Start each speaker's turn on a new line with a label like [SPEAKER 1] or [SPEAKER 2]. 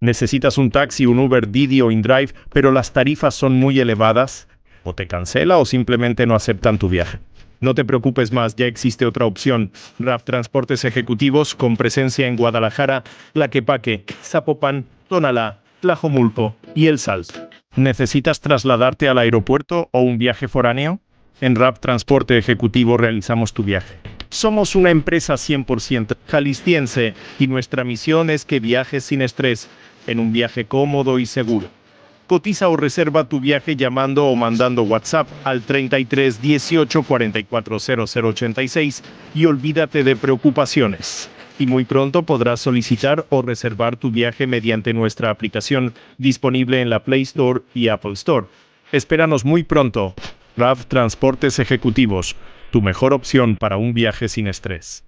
[SPEAKER 1] ¿Necesitas un taxi, un Uber, Didi o InDrive, pero las tarifas son muy elevadas? ¿O te cancela o simplemente no aceptan tu viaje? No te preocupes más, ya existe otra opción. RAV Transportes Ejecutivos con presencia en Guadalajara, Tlaquepaque, Zapopan, Tonalá, Tlajomulco y El Salto. ¿Necesitas trasladarte al aeropuerto o un viaje foráneo? En RAV Transporte Ejecutivo realizamos tu viaje. Somos una empresa 100% jalisciense y nuestra misión es que viajes sin estrés, en un viaje cómodo y seguro. Cotiza o reserva tu viaje llamando o mandando WhatsApp al 33 18 44 0086 y olvídate de preocupaciones. Y muy pronto podrás solicitar o reservar tu viaje mediante nuestra aplicación disponible en la Play Store y Apple Store. Espéranos muy pronto. RAV Transportes Ejecutivos, tu mejor opción para un viaje sin estrés.